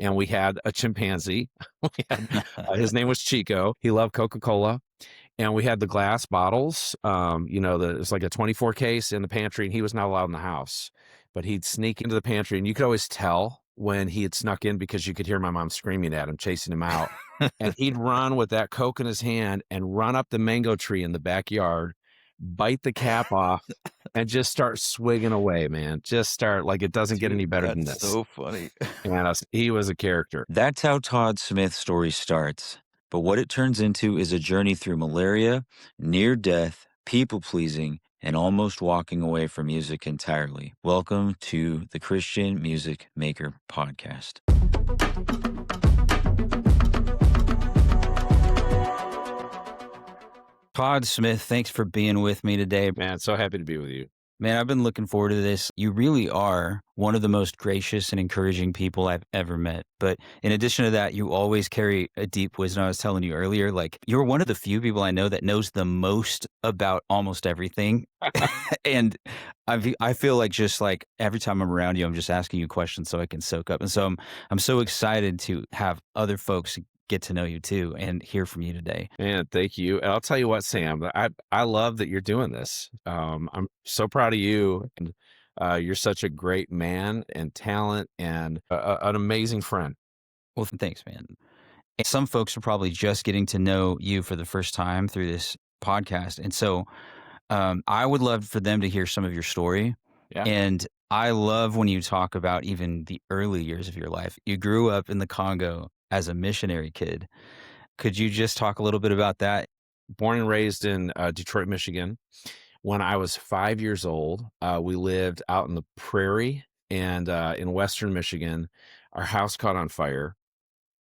and we had a chimpanzee. His name was Chico. He loved Coca-Cola. And we had the glass bottles, it's like a 24 case in the pantry, and he was not allowed in the house. But he'd sneak into the pantry, and you could always tell when he had snuck in because you could hear my mom screaming at him, chasing him out. And he'd run with that Coke in his hand and run up the mango tree in the backyard, bite the cap off, and just start swigging away, man. Just start like it doesn't get any Dude, better than that's this. so funny. And he was a character. That's how Todd Smith's story starts. But what it turns into is a journey through malaria, near death, people pleasing, and almost walking away from music entirely. Welcome to the Christian Music Maker Podcast. Todd Smith, thanks for being with me today. Man, so happy to be with you. Man, I've been looking forward to this. You really are one of the most gracious and encouraging people I've ever met. But in addition to that, you always carry a deep wisdom. I was telling you earlier, like you're one of the few people I know that knows the most about almost everything. And I feel like just like every time I'm around you, I'm just asking you questions so I can soak up. And so I'm so excited to have other folks get to know you too and hear from you today. Man, thank you. And I'll tell you what, Sam, I love that you're doing this. I'm so proud of you. And you're such a great man and talent and an amazing friend. Well, thanks, man. And some folks are probably just getting to know you for the first time through this podcast. And so I would love for them to hear some of your story. Yeah. And I love when you talk about even the early years of your life. You grew up in the Congo as a missionary kid. Could you just talk a little bit about that? Born and raised in Detroit, Michigan. When I was 5 years old, we lived out in the prairie and in Western Michigan. Our house caught on fire.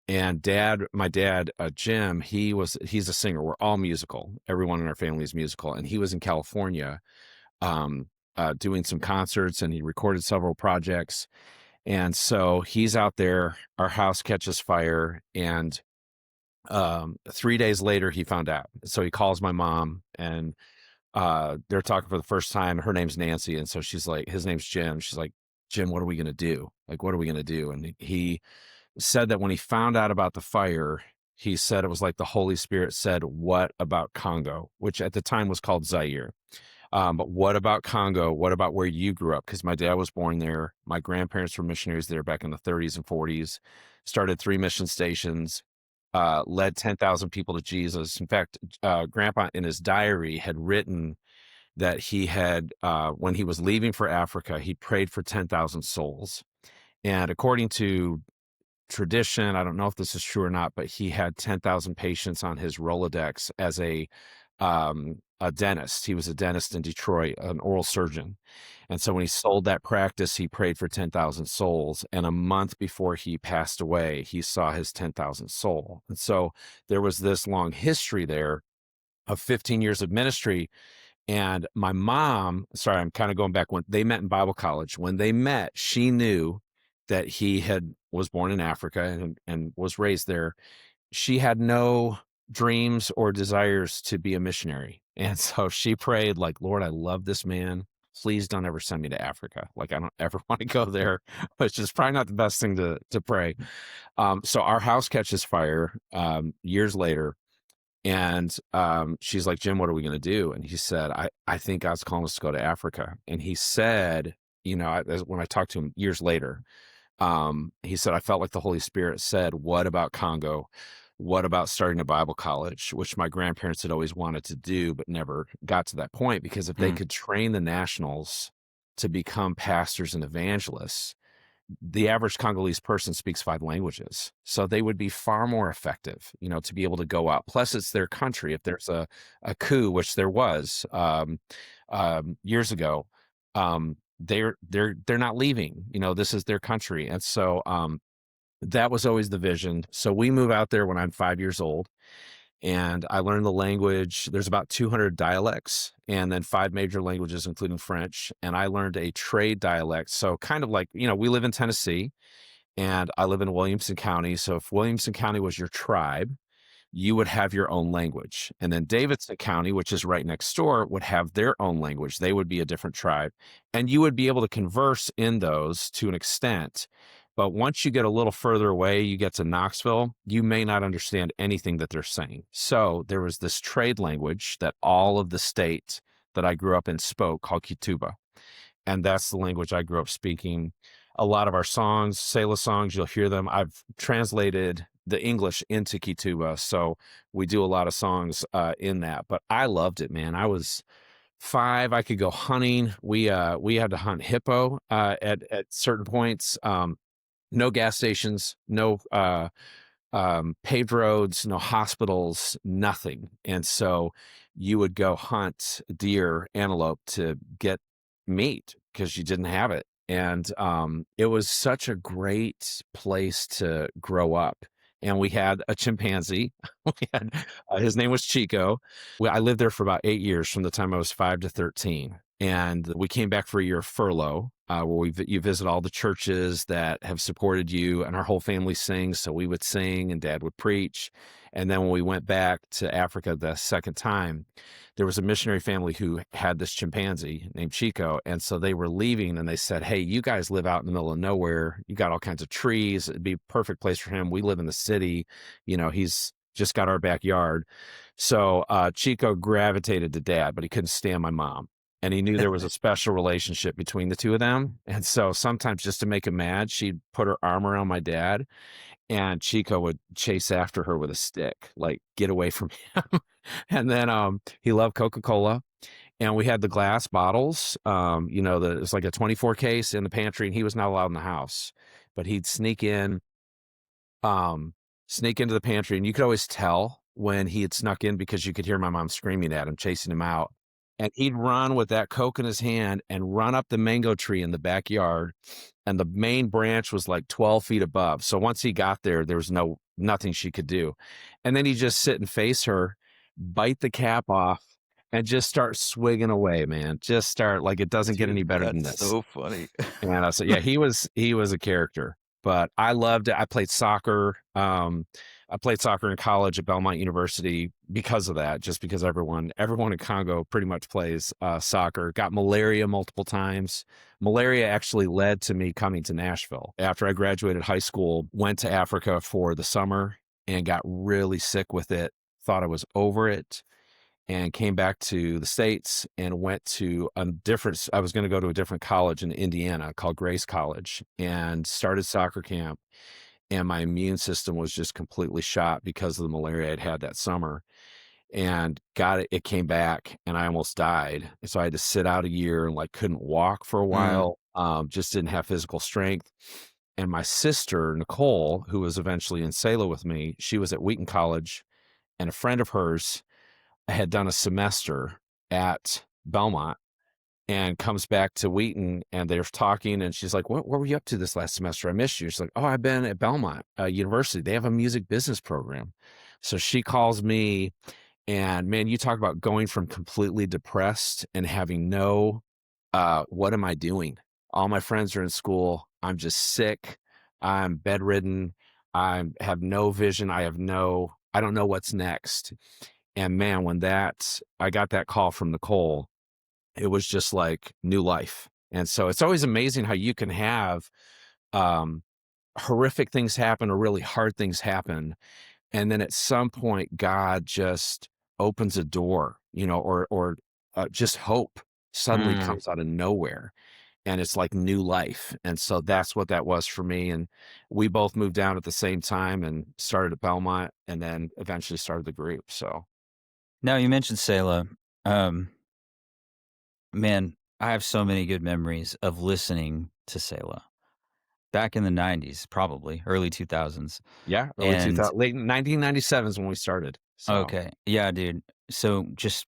And my dad, Jim, he's a singer. We're all musical. Everyone in our family is musical. And he was in California doing some concerts, and he recorded several projects. And so he's out there, our house catches fire, and 3 days later he found out. So he calls my mom, and they're talking for the first time. Her name's Nancy, and so she's like, his name's Jim. She's like, Jim, what are we going to do? Like, what are we going to do? And he said that when he found out about the fire, he said it was like the Holy Spirit said, what about Congo, which at the time was called Zaire. But what about Congo? What about where you grew up? Because my dad was born there. My grandparents were missionaries there back in the 30s and 40s, started 3 mission stations, led 10,000 people to Jesus. In fact, Grandpa in his diary had written that he had, when he was leaving for Africa, he prayed for 10,000 souls. And according to tradition, I don't know if this is true or not, but he had 10,000 patients on his Rolodex as a dentist. He was a dentist in Detroit, an oral surgeon. And so when he sold that practice, he prayed for 10,000 souls. And a month before he passed away, he saw his 10,000th soul. And so there was this long history there of 15 years of ministry. And my mom, sorry, I'm kind of going back, when they met in Bible college, when they met, she knew that was born in Africa and was raised there. She had no dreams or desires to be a missionary. And so she prayed like, Lord, I love this man. Please don't ever send me to Africa. Like, I don't ever want to go there, which is probably not the best thing to pray. So our house catches fire years later. And she's like, Jim, what are we going to do? And he said, I think God's calling us to go to Africa. And he said, when I talked to him years later, he said, I felt like the Holy Spirit said, what about Congo? What about starting a Bible college, which my grandparents had always wanted to do, but never got to that point? Because if they could train the nationals to become pastors and evangelists, the average Congolese person speaks 5 languages. So they would be far more effective, to be able to go out. Plus, it's their country. If there's a coup, which there was years ago, they're not leaving. This is their country. And so that was always the vision. So we move out there when I'm 5 years old, and I learned the language. There's about 200 dialects, and then 5 major languages, including French. And I learned a trade dialect. So kind of like, we live in Tennessee, and I live in Williamson County. So if Williamson County was your tribe, you would have your own language. And then Davidson County, which is right next door, would have their own language. They would be a different tribe. And you would be able to converse in those to an extent. But once you get a little further away, you get to Knoxville, you may not understand anything that they're saying. So there was this trade language that all of the state that I grew up in spoke called Kituba. And that's the language I grew up speaking. A lot of our songs, Selah songs, you'll hear them. I've translated the English into Kituba, so we do a lot of songs in that. But I loved it, man. I was 5. I could go hunting. We had to hunt hippo at certain points. No gas stations, no paved roads, no hospitals, nothing. And so you would go hunt deer, antelope to get meat because you didn't have it. And it was such a great place to grow up. And we had a chimpanzee. We had, his name was Chico. I lived there for about 8 years from the time I was 5 to 13. And we came back for a year of furlough, where you visit all the churches that have supported you, and our whole family sings. So we would sing, and Dad would preach. And then when we went back to Africa the second time, there was a missionary family who had this chimpanzee named Chico. And so they were leaving, and they said, "Hey, you guys live out in the middle of nowhere. You got all kinds of trees. It'd be a perfect place for him. We live in the city. He's just got our backyard." So Chico gravitated to Dad, but he couldn't stand my mom. And he knew there was a special relationship between the two of them. And so sometimes, just to make him mad, she'd put her arm around my dad, and Chico would chase after her with a stick, like, get away from him. And then he loved Coca-Cola. And we had the glass bottles, it's like a 24 case in the pantry, and he was not allowed in the house. But he'd sneak into the pantry, and you could always tell when he had snuck in because you could hear my mom screaming at him, chasing him out. And he'd run with that Coke in his hand and run up the mango tree in the backyard. And the main branch was like 12 feet above. So once he got there, there was nothing she could do. And then he'd just sit and face her, bite the cap off, and just start swigging away, man. Just start, like, it doesn't get Dude, any better than that's this. so funny. And so, yeah, he was a character, but I loved it. I played soccer. I played soccer in college at Belmont University because of that, just because everyone in Congo pretty much plays soccer. Got malaria multiple times. Malaria actually led to me coming to Nashville. After I graduated high school, went to Africa for the summer and got really sick with it. Thought I was over it, and came back to the States and went to I was going to go to a different college in Indiana called Grace College, and started soccer camp. And my immune system was just completely shot because of the malaria I'd had that summer, and it came back, and I almost died. And so I had to sit out a year and, like, couldn't walk for a Mm, while. Just didn't have physical strength. And my sister, Nicole, who was eventually in Selah with me, she was at Wheaton College, and a friend of hers had done a semester at Belmont and comes back to Wheaton, and they're talking, and she's like, what were you up to this last semester? I missed you. She's like, "Oh, I've been at Belmont University. They have a music business program." So she calls me, and man, you talk about going from completely depressed and having what am I doing? All my friends are in school. I'm just sick. I'm bedridden. I have no vision. I don't know what's next. And man, I got that call from Nicole, it was just like new life. And so it's always amazing how you can have um, horrific things happen or really hard things happen. And then at some point, God just opens a door, or just hope suddenly mm. comes out of nowhere. And it's like new life. And so that's what that was for me. And we both moved down at the same time and started at Belmont, and then eventually started the group. So Now you mentioned Selah. Um, Man, I have so many good memories of listening to Selah back in the 90s, probably early 2000s. yeah, early And 2000, late 1997 is when we started. So okay, yeah, dude. So just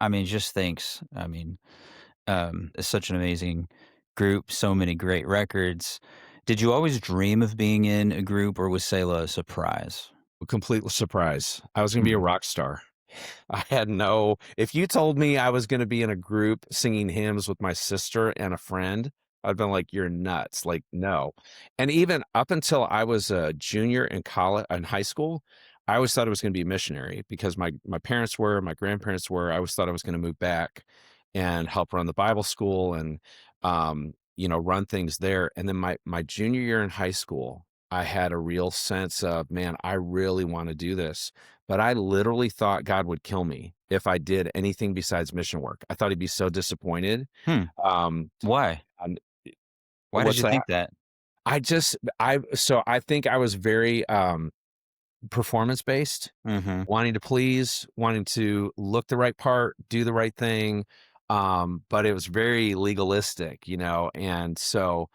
thanks. It's such an amazing group, so many great records. Did you always dream of being in a group, or was Selah a surprise? a complete surprise. I was going to be a Mhm. rock star. If you told me I was going to be in a group singing hymns with my sister and a friend, I'd been like, "You're nuts." Like, no. And even up until I was a junior in high school, I always thought I was going to be a missionary because my parents were, my grandparents were. I always thought I was going to move back and help run the Bible school. And run things there. And then my junior year in high school, I had a real sense of, man, I really want to do this. But I literally thought God would kill me if I did anything besides mission work. I thought he'd be so disappointed. Hmm. Um, Why? and Why did what's you that? think that? I think I was very performance based, Mhm. wanting to please, wanting to look the right part, do the right thing. But it was very legalistic, and so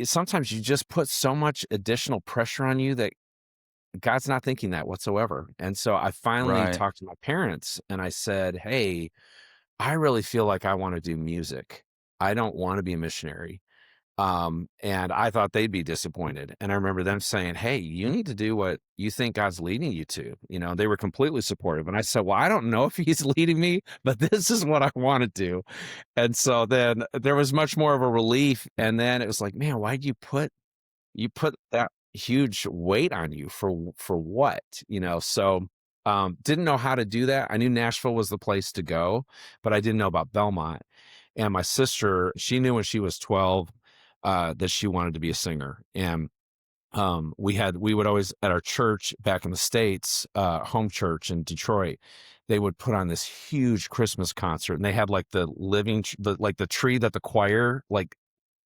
sometimes you just put so much additional pressure on you that God's not thinking that whatsoever. And so I finally Right. talked to my parents and I said, "Hey, I really feel like I want to do music. I don't want to be a missionary." And I thought they'd be disappointed. And I remember them saying, "Hey, you need to do what you think God's leading you to." They were completely supportive. And I said, "Well, I don't know if he's leading me, but this is what I want to do." And so then there was much more of a relief. And then it was like, man, why'd you put that huge weight on you for what? So didn't know how to do that. I knew Nashville was the place to go, but I didn't know about Belmont. And my sister, she knew when she was 12 that she wanted to be a singer. And we would always at our church back in the States, home church in Detroit, they would put on this huge Christmas concert and they had like the tree that the choir like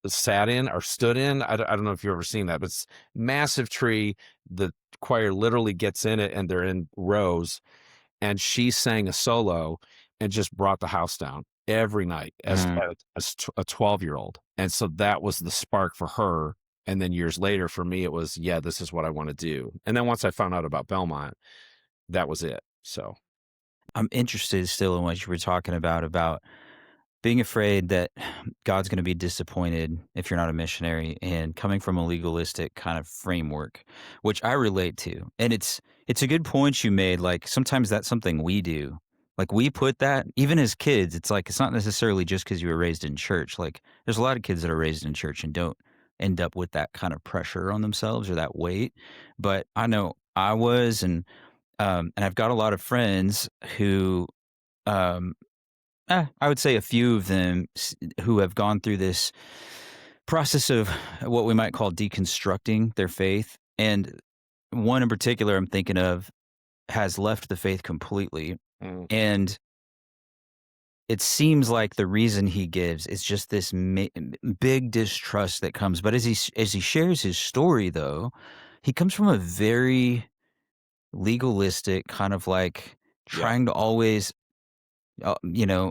sat in or stood in. I don't know if you've ever seen that, but it's massive tree. The choir literally gets in it and they're in rows. And she sang a solo and just brought the house down every night Mhm. as a 12-year-old. And so that was the spark for her. And then years later for me, it was, yeah, this is what I want to do. And then once I found out about Belmont, that was it. So I'm interested still in what you were talking about being afraid that God's gonna be disappointed if you're not a missionary and coming from a legalistic kind of framework, which I relate to. And it's a good point you made, like, sometimes that's something we do. Like, we put that even as kids, it's like, it's not necessarily just because you were raised in church. Like, there's a lot of kids that are raised in church and don't end up with that kind of pressure on themselves or that weight. But I know I was, and I've got a lot of friends who, um I would say a few of them who have gone through this process of what we might call deconstructing their faith. And one in particular I'm thinking of has left the faith completely. mm, And it seems like the reason he gives is just this big distrust that comes. But as he shares his story, though, he comes from a very legalistic kind of like yeah, trying to always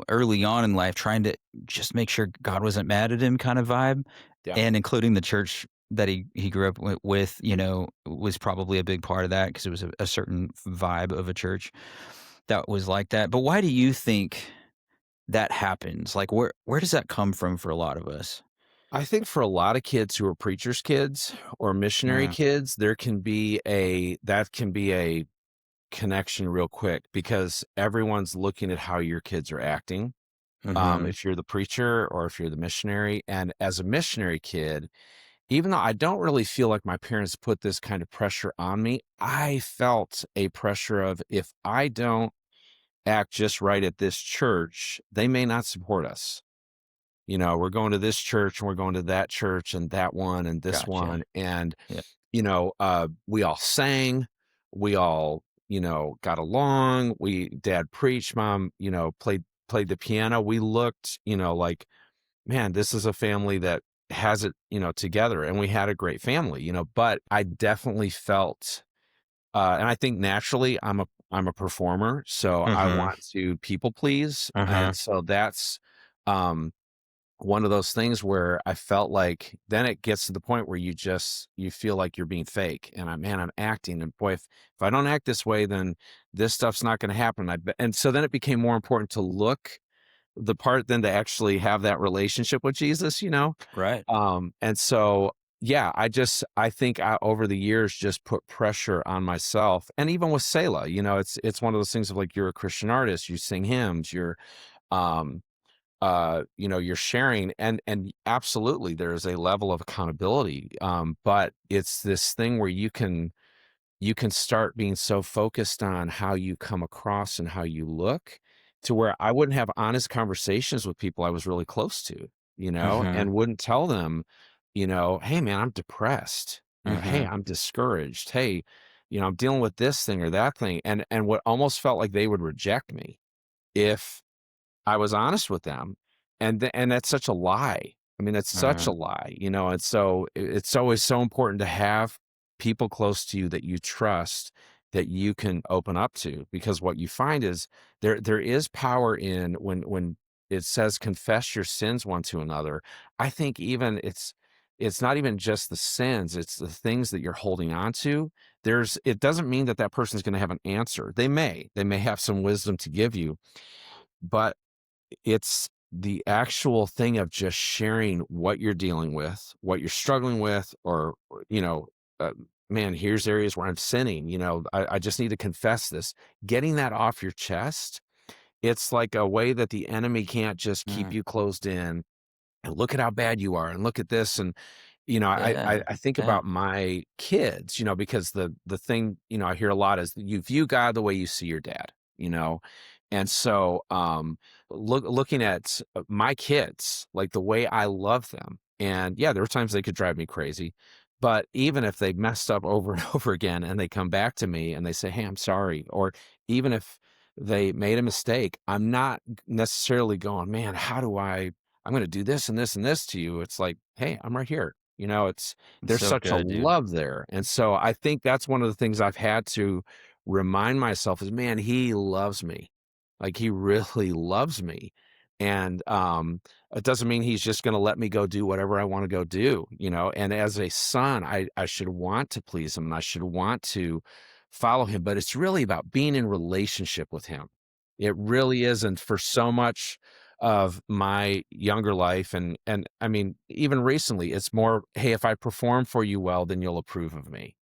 early on in life, trying to just make sure God wasn't mad at him kind of vibe, yeah. and including the church that he grew up with, was probably a big part of that because it was a certain vibe of a church that was like that. But why do you think that happens? Like, where does that come from for a lot of us? I think for a lot of kids who are preachers' kids or missionary Mm, kids, that can be a connection real quick because everyone's looking at how your kids are acting. mhm. If you're the preacher or if you're the missionary. And as a missionary kid, even though I don't really feel like my parents put this kind of pressure on me, I felt a pressure of if I don't act just right at this church, they may not support us. We're going to this church and we're going to that church and that one and this Gotcha. one. And, Yeah. we all sang, we all, got along. Dad preached, mom, played the piano. We looked, like, man, this is a family that has it, together. And we had a great family, but I definitely felt, and I think naturally I'm a performer. So I Mhm. want to people please. And Mhm. so that's, um, one of those things where I felt like then it gets to the point where you feel like you're being fake and I'm acting and boy if I don't act this way then this stuff's not going to happen. And so then it became more important to look the part than to actually have that relationship with Jesus. Right. And so yeah, I think I over the years just put pressure on myself and even with Selah, it's one of those things of like you're a Christian artist, you sing hymns, um you're sharing and absolutely there is a level of accountability. But it's this thing where you can start being so focused on how you come across and how you look to where I wouldn't have honest conversations with people I was really close to. Mhm. and wouldn't tell them, "Hey, man, I'm depressed." "Hey, Mhm. I'm discouraged. Hey, I'm dealing with this thing or that thing." And what almost felt like they would reject me if I was honest with them, and that's such a lie. I mean, that's such a Mhm. lie, and so it's always so important to have people close to you that you trust, that you can open up to, because what you find is there is power in when it says confess your sins one to another. I think even it's not even just the sins, it's the things that you're holding on to. It doesn't mean that that person's going to have an answer. They may have some wisdom to give you, but it's the actual thing of just sharing what you're dealing with, what you're struggling with, or, uh, man, here's areas where I'm sinning. I just need to confess this. Getting that off your chest, it's like a way that the enemy can't just keep Mm. you closed in and look at how bad you are and look at this. And I, Yeah. I I think Yeah. about my kids, because the thing, I hear a lot is you view God the way you see your dad, and so looking at my kids, like the way I love them. And yeah, there were times they could drive me crazy, but even if they messed up over and over again and they come back to me and they say, "Hey, I'm sorry," or even if they made a mistake, I'm not necessarily going, "Man, I'm going to do this and this and this to you." It's like, "Hey, I'm right here." It's There's so such a good, dude. love there. And so I think that's one of the things I've had to remind myself is, man, he loves me. Like, he really loves me. And it doesn't mean he's just going to let me go do whatever I want to go do, And as a son, I should want to please him, and I should want to follow him, but it's really about being in relationship with him. It really is. And for so much of my younger life, and I mean, even recently, it's more, "Hey, if I perform for you well, then you'll approve of me."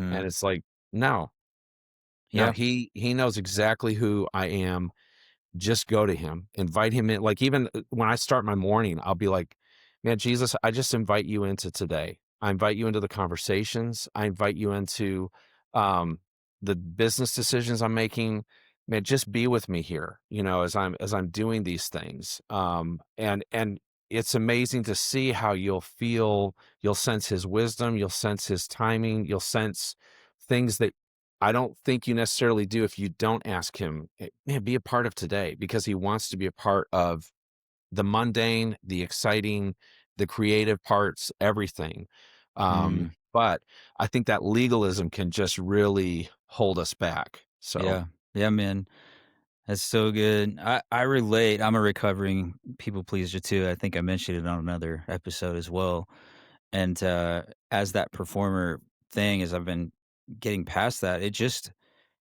And Mhm. it's like, no, no, Yeah. he knows exactly who I am. Just go to him, invite him in. Like, even when I start my morning, I'll be like, "Man, Jesus, I just invite you into today. I invite you into the conversations. I invite you into um, the business decisions I'm making. Man, just be with me here, as I'm doing these things." And it's amazing to see how you'll sense his wisdom, you'll sense his timing, you'll sense things that I don't think you necessarily do if you don't ask him, "Man, be a part of today," because he wants to be a part of the mundane, the exciting, the creative parts, everything. Mm. But I think that legalism can just really hold us back. So, Yeah. Yeah, man. That's so good. I relate. I'm a recovering people pleaser too. I think I mentioned it on another episode as well. And as that performer thing, as I've been getting past that, it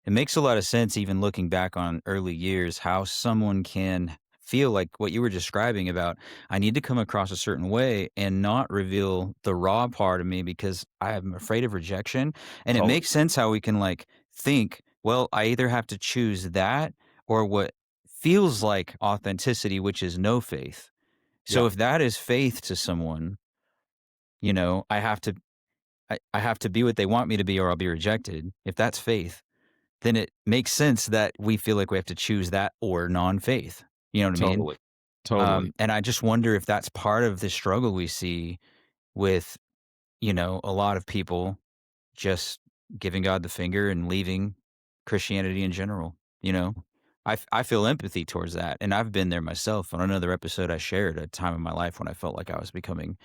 makes a lot of sense, even looking back on early years, how someone can feel like what you were describing about, I need to come across a certain way and not reveal the raw part of me because I am afraid of rejection. And it totally. makes sense how we can like think, well, I either have to choose that or what feels like authenticity, which is no faith. So Yeah, if that is faith to someone, I have to be what they want me to be or I'll be rejected. If that's faith, then it makes sense that we feel like we have to choose that or non-faith. You know what I mean? totally. Totally. And I just wonder if that's part of the struggle we see with, a lot of people just giving God the finger and leaving Christianity in general. You know, I feel empathy towards that. And I've been there myself. On another episode, I shared a time in my life when I felt like I was becoming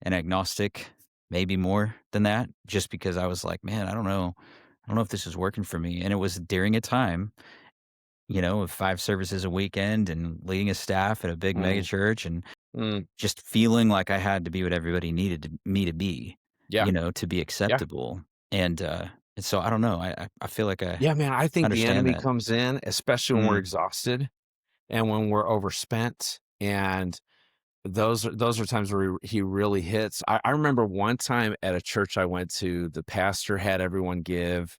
an agnostic, maybe more than that, just because I was like, man, I don't know. I don't know if this is working for me. And it was during a time of 5 services a weekend and leading a staff at a big mega Mm, church and mm, just feeling like I had to be what everybody needed me to be, yeah, to be yeah. acceptable. And so I don't know. I feel like I Yeah, man, I think the understand enemy that. comes in, especially when we're Mm, exhausted and when we're overspent, and those are times where he really hits. I remember one time at a church I went to, the pastor had everyone give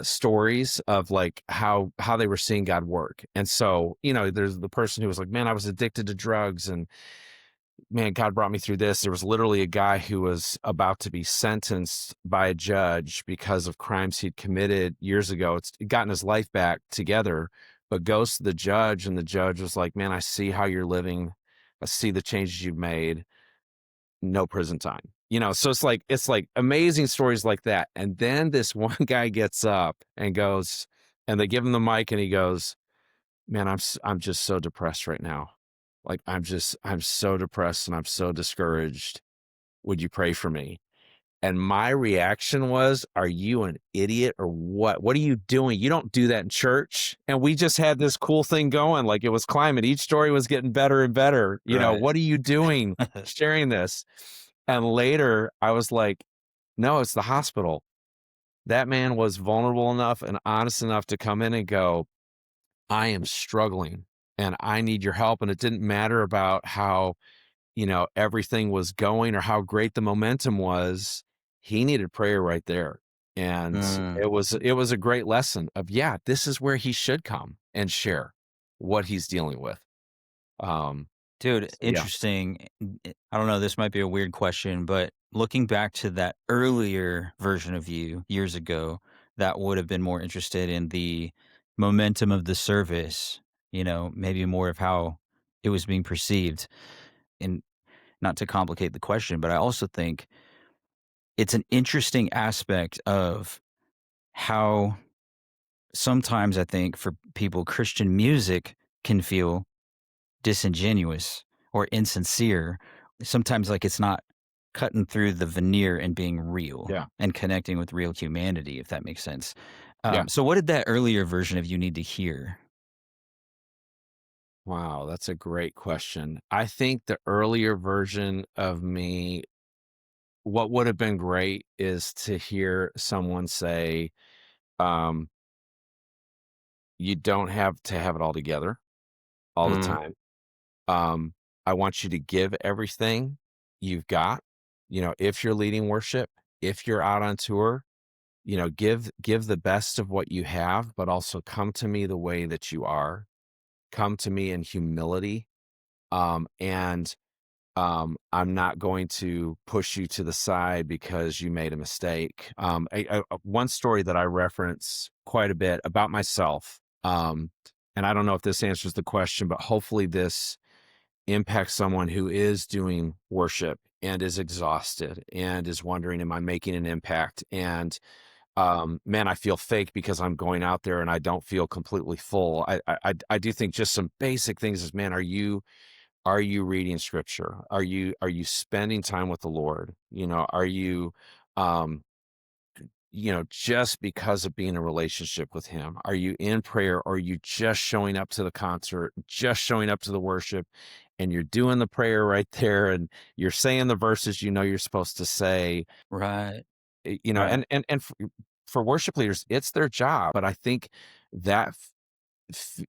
stories of like how they were seeing God work. And so, there's the person who was like, "Man, I was addicted to drugs, and man, God brought me through this." There was literally a guy who was about to be sentenced by a judge because of crimes he'd committed years ago. It's gotten his life back together, but goes to the judge, and the judge was like, "Man, I see how you're living. I see the changes you've made. No prison time. So it's like amazing stories like that. And then this one guy gets up and goes, and they give him the mic, and he goes, "Man, I'm just so depressed right now. Like I'm so depressed and I'm so discouraged. Would you pray for me?" And my reaction was, "Are you an idiot or what? What are you doing? You don't do that in church." And we just had this cool thing going, like it was climbing. Each story was getting better and better. Right. What are you doing sharing this? And later I was like, "No, it's the hospital." That man was vulnerable enough and honest enough to come in and go, "I am struggling and I need your help." And it didn't matter about how everything was going or how great the momentum was. He needed prayer right there. And Mm. it was a great lesson of, yeah, this is where he should come and share what he's dealing with. Um, Dude, yeah, interesting. I don't know, this might be a weird question, but looking back to that earlier version of you years ago, that would have been more interested in the momentum of the service, maybe more of how it was being perceived. And not to complicate the question, but I also think it's an interesting aspect of how sometimes I think for people, Christian music can feel disingenuous or insincere. Sometimes like it's not cutting through the veneer and being real yeah, and connecting with real humanity, if that makes sense. yeah. So what did that earlier version of you need to hear? Wow, that's a great question. I think the earlier version of me, what would have been great is to hear someone say, um, "You don't have to have it all together all the Mm, time. Um, I want you to give everything you've got. If you're leading worship, if you're out on tour, give the best of what you have, but also come to me the way that you are. Come to me in humility. And I'm not going to push you to the side because you made a mistake." One story that I reference quite a bit about myself, and I don't know if this answers the question, but hopefully this impact someone who is doing worship and is exhausted and is wondering, am I making an impact? And man, I feel fake because I'm going out there and I don't feel completely full. I do think just some basic things is, man, are you reading scripture? Are you spending time with the Lord? Are you um just because of being in a relationship with him? Are you in prayer, or are you just showing up to the concert, just showing up to the worship, and you're doing the prayer right there, and you're saying the verses you're supposed to say? right, right. And for worship leaders, it's their job, but I think that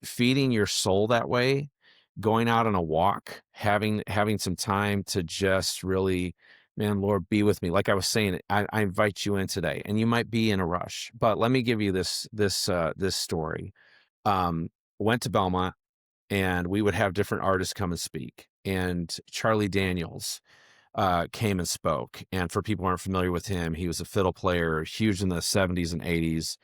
feeding your soul that way, going out on a walk, having some time to just really, man, Lord, be with me. Like I was saying, I invite you in today, and you might be in a rush, but let me give you this story. Um, Went to Belmont, and we would have different artists come and speak, and Charlie Daniels came and spoke. And for people who aren't familiar with him, he was a fiddle player, huge in the 70s and 80s,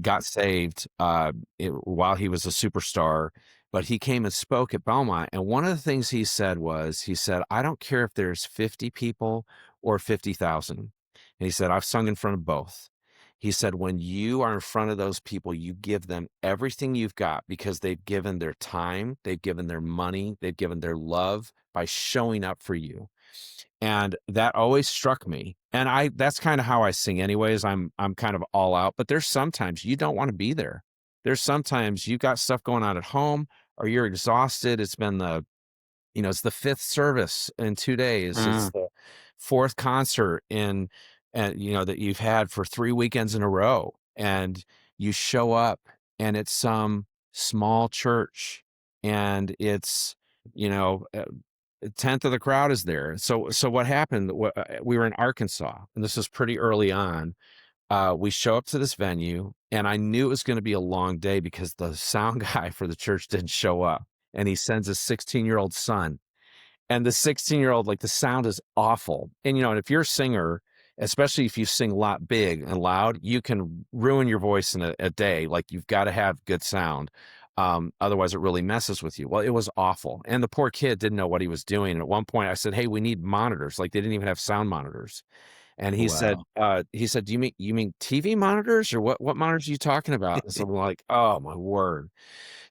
got saved while he was a superstar. But he came and spoke at Belmont. And one of the things he said was, he said, "I don't care if there's 50 people or 50,000." And he said, "I've sung in front of both." He said, "When you are in front of those people, you give them everything you've got because they've given their time, they've given their money, they've given their love by showing up for you." And that always struck me. And that's kind of how I sing anyways. I'm kind of all out, but there's sometimes you don't want to be there. There's sometimes you've got stuff going on at home, or you're exhausted. It's the fifth service in 2 days. It's Mm, the fourth concert that you've had for 3 weekends in a row. And you show up, and it's some small church, and it's, you know, a tenth of the crowd is there. So what happened? We were in Arkansas, and this was pretty early on. We show up to this venue, and I knew it was going to be a long day because the sound guy for the church didn't show up, and he sends his 16-year-old son. And the 16-year-old, like, the sound is awful. And if you're a singer, especially if you sing a lot big and loud, you can ruin your voice in a day. Like, you've got to have good sound. Otherwise, it really messes with you. Well, it was awful. And the poor kid didn't know what he was doing. And at one point, I said, "Hey, we need monitors." Like they didn't even have sound monitors. And Wow. he said, "Do you mean TV monitors or what monitors are you talking about?" And so I'm like, "Oh my word."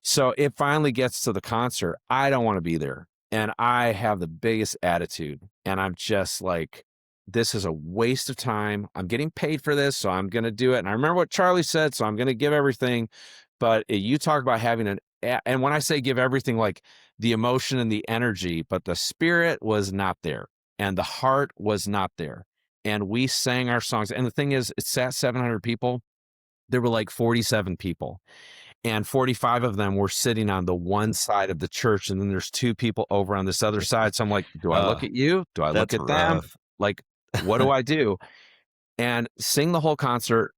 So it finally gets to the concert. I don't want to be there. And I have the biggest attitude. And I'm just like, this is a waste of time. I'm getting paid for this, so I'm going to do it. And I remember what Charlie said, so I'm going to give everything. But you talk about having and when I say give everything, like the emotion and the energy, but the spirit was not there and the heart was not there. And we sang our songs. And the thing is, it sat 700 people. There were like 47 people and 45 of them were sitting on the one side of the church, and then there's 2 people over on this other side, so I'm like, "Do I look Uh, at you? Do I look that's at them? rough. Like, what do I do?" And sing the whole concert,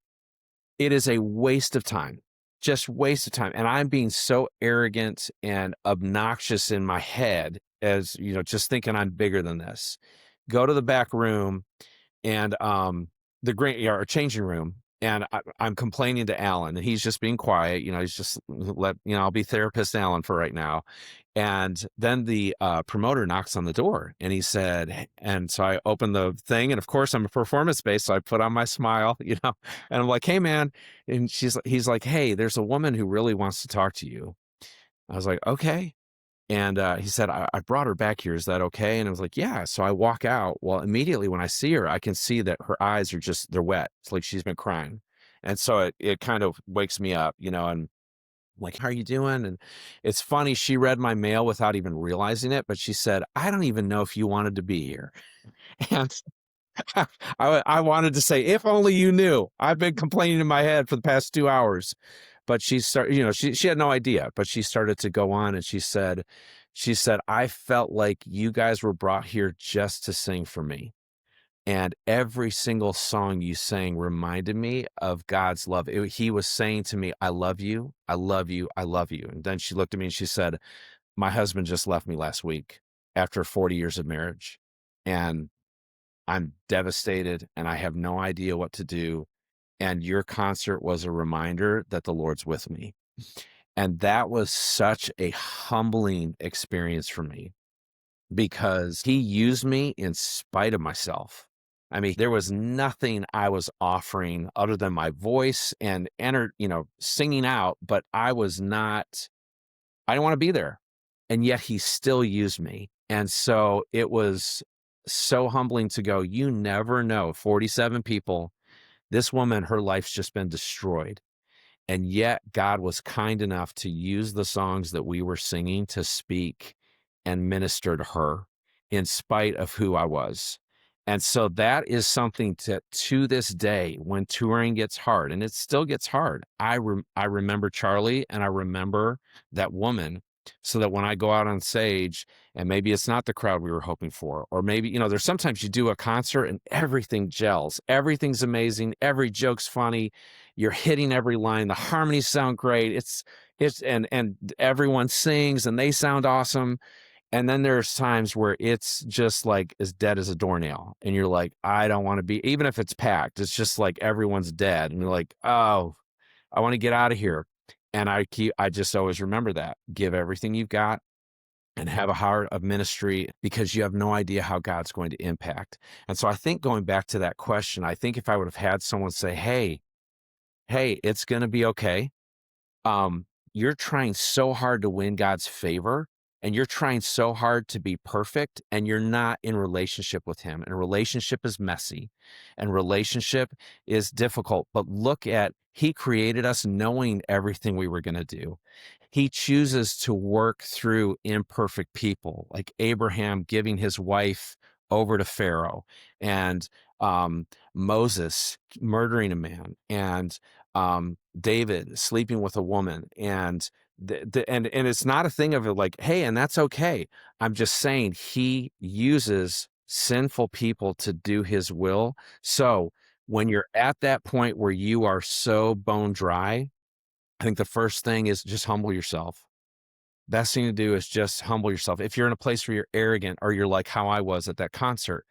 it is a waste of time, just waste of time, and I'm being so arrogant and obnoxious in my head as, just thinking I'm bigger than this. Go to the back room and the green yeah, our changing room, and I'm complaining to Alan, and he's just being quiet. He's just I'll be therapist Alan for right now. And then the promoter knocks on the door, and he said, and so I open the thing, and of course I'm a performance based, so I put on my smile, and I'm like, "Hey, man," and he's like, "Hey, there's a woman who really wants to talk to you." I was like, "Okay." And he said, I brought her back here. Is that okay? And I was like, yeah. So I walk out. Well, immediately when I see her, I can see that her eyes are they're wet. It's like she's been crying. And so it kind of wakes me up, and I'm like, how are you doing? And it's funny. She read my mail without even realizing it, but she said, I don't even know if you wanted to be here. And I wanted to say, if only you knew. I've been complaining in my head for the past 2 hours. But she started, she had no idea, but she started to go on and she said, I felt like you guys were brought here just to sing for me. And every single song you sang reminded me of God's love. He was saying to me, I love you. I love you. I love you. And then she looked at me and she said, my husband just left me last week after 40 years of marriage. And I'm devastated and I have no idea what to do. And your concert was a reminder that the Lord's with me. And that was such a humbling experience for me because he used me in spite of myself. I mean, there was nothing I was offering other than my voice and singing out, but I didn't want to be there. And yet he still used me. And so it was so humbling to go, you never know. 47 people, this woman, her life's just been destroyed. And yet God was kind enough to use the songs that we were singing to speak and minister to her in spite of who I was. And so that is something to this day, when touring gets hard, and it still gets hard, I remember Charlie and I remember that woman, so that when I go out on stage and maybe it's not the crowd we were hoping for, or maybe, there's sometimes you do a concert and everything gels, everything's amazing, every joke's funny, you're hitting every line, the harmonies sound great, and everyone sings and they sound awesome. And then there's times where it's just like as dead as a doornail. And you're like, I don't want to be, even if it's packed, it's just like everyone's dead. And you're like, oh, I want to get out of here. And I just always remember that. Give everything you've got and have a heart of ministry, because you have no idea how God's going to impact. And so I think, going back to that question, I think if I would have had someone say, hey, it's going to be okay. You're trying so hard to win God's favor, and you're trying so hard to be perfect, and you're not in relationship with him. And relationship is messy and relationship is difficult. But look at, he created us knowing everything we were going to do. He chooses to work through imperfect people, like Abraham giving his wife over to Pharaoh, and Moses murdering a man, and David sleeping with a woman, and and it's not a thing of it like, hey, and that's okay. I'm just saying he uses sinful people to do his will. So when you're at that point where you are so bone dry, I think the first thing is just humble yourself. Best thing to do is just humble yourself. If you're in a place where you're arrogant, or you're like how I was at that concert,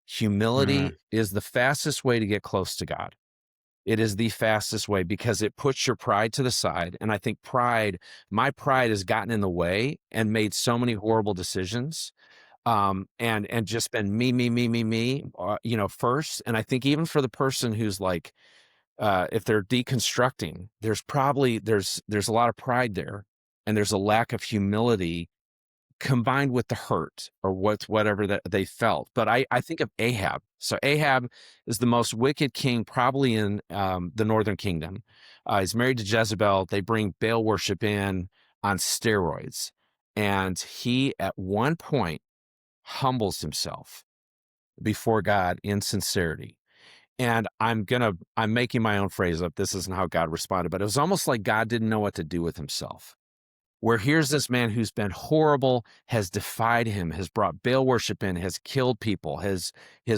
humility Mm, is the fastest way to get close to God. It is the fastest way because it puts your pride to the side, and I think my pride has gotten in the way and made so many horrible decisions, and just been me, first, and I think even for the person who's like, if they're deconstructing, there's a lot of pride there, and there's a lack of humility combined with the hurt or whatever that they felt. But I think of Ahab. So Ahab is the most wicked king probably in the northern kingdom. He's married to Jezebel. They bring Baal worship in on steroids. And he at one point humbles himself before God in sincerity. And I'm making my own phrase up. This isn't how God responded, but it was almost like God didn't know what to do with himself, where here's this man who's been horrible, has defied him, has brought Baal worship in, has killed people. His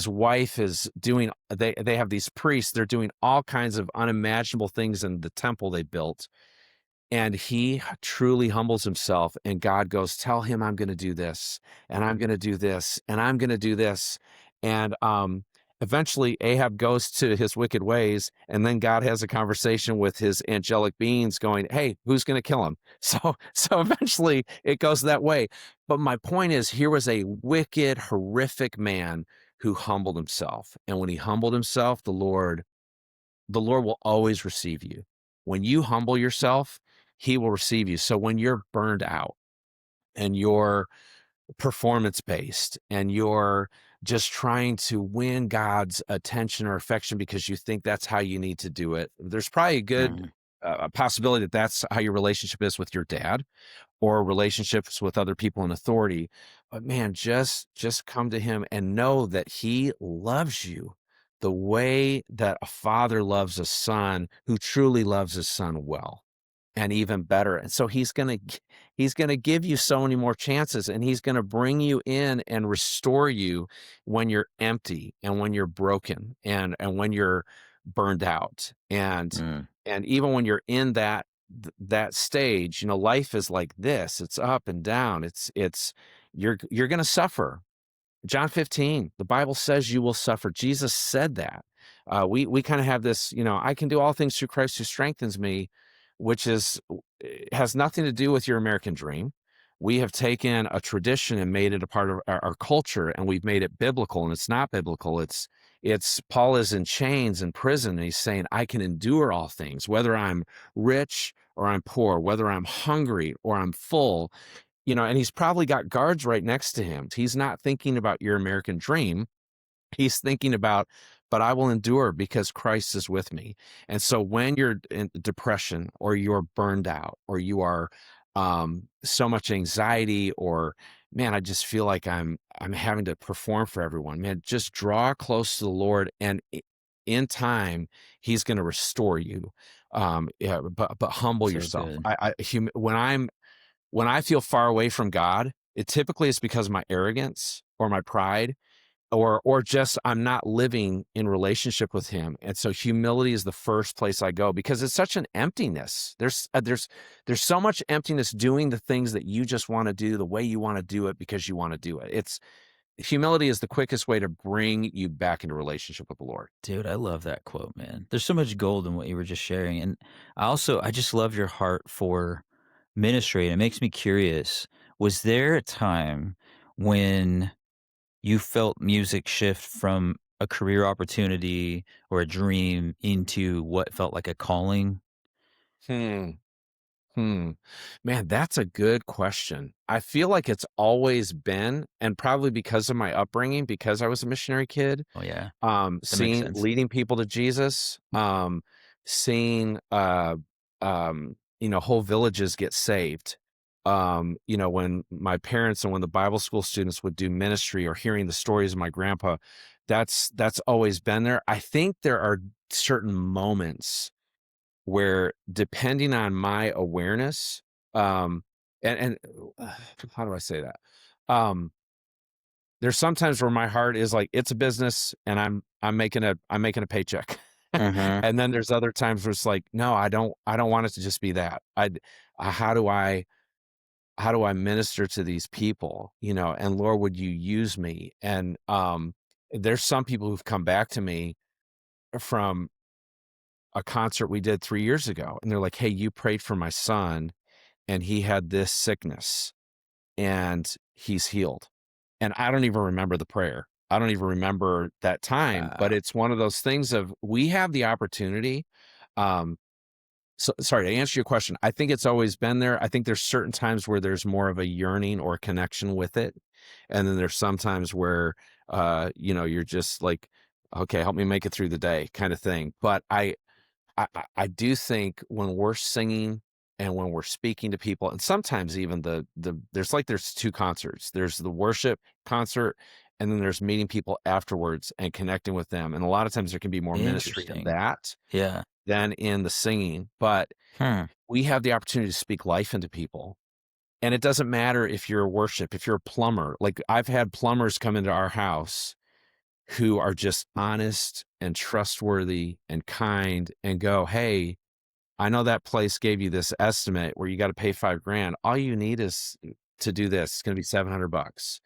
wife is doing, they have these priests, they're doing all kinds of unimaginable things in the temple they built. And he truly humbles himself, and God goes, tell him I'm going to do this, and I'm going to do this, and I'm going to do this. And eventually Ahab goes to his wicked ways, and then God has a conversation with his angelic beings going, hey, who's going to kill him? So eventually it goes that way. But my point is, here was a wicked, horrific man who humbled himself. And when he humbled himself, the Lord will always receive you. When you humble yourself, he will receive you. So when you're burned out and you're performance based and you're just trying to win God's attention or affection because you think that's how you need to do it, there's probably a good Mm. possibility that that's how your relationship is with your dad or relationships with other people in authority. But man, just come to him and know that he loves you the way that a father loves a son who truly loves his son well, and even better. And so he's going to give you so many more chances, and he's going to bring you in and restore you when you're empty and when you're broken and when you're burned out. Mm. And even when you're in that stage, life is like this. It's up and down. You're going to suffer. John 15, the Bible says you will suffer. Jesus said that. We kind of have this, I can do all things through Christ who strengthens me, which has nothing to do with your American dream. We have taken a tradition and made it a part of our culture, and we've made it biblical, and it's not biblical. It's Paul is in chains in prison, and he's saying, I can endure all things, whether I'm rich or I'm poor, whether I'm hungry or I'm full, and he's probably got guards right next to him. He's not thinking about your American dream. He's thinking about, but I will endure because Christ is with me. And so when you're in depression or you're burned out or you are so much anxiety or man, I just feel like I'm having to perform for everyone. Man, just draw close to the Lord, and in time, He's going to restore you. Yeah, but humble So yourself. good. When I feel far away from God, it typically is because of my arrogance or my pride or just I'm not living in relationship with him. And so humility is the first place I go because it's such an emptiness. There's so much emptiness doing the things that you just want to do the way you want to do it because you want to do it. It's humility is the quickest way to bring you back into relationship with the Lord. Dude, I love that quote, man. There's so much gold in what you were just sharing. And I just love your heart for ministry. And it makes me curious. Was there a time when you felt music shift from a career opportunity or a dream into what felt like a calling? Hmm. Hmm. Man, that's a good question. I feel like it's always been, and probably because of my upbringing, because I was a missionary kid, Oh, yeah. That makes seeing sense. leading people to Jesus, seeing whole villages get saved. When my parents and when the Bible school students would do ministry or hearing the stories of my grandpa, that's always been there. I think there are certain moments where depending on my awareness, and how do I say that? Um, there's sometimes where my heart is like, it's a business and I'm making a paycheck. Mhm. And then there's other times where it's like, no, I don't want it to just be that. How do I minister to these people, and Lord, would you use me? And there's some people who've come back to me from a concert we did 3 years ago, and they're like, "Hey, you prayed for my son, and he had this sickness, and he's healed." And I don't even remember the prayer. I don't even remember that time, but Wow. it's one of those things of we have the opportunity, um so sorry, to answer your question, I think it's always been there. I think there's certain times where there's more of a yearning or connection with it, and then there's sometimes where, you're just like, "Okay, help me make it through the day," kinda thing. But I do think when we're singing and when we're speaking to people, and sometimes even there's 2 concerts. There's the worship concert, and then there's meeting people afterwards and connecting with them, and a lot of times there can be more ministry in Interesting. that Yeah. than in the singing, but Hmm. we have the opportunity to speak life into people, and it doesn't matter if you're a worship, if you're a plumber. Like, I've had plumbers come into our house who are just honest and trustworthy and kind and go, "Hey, I know that place gave you this estimate where you gotta pay 5 grand. All you need is to do this. It's gonna be $700."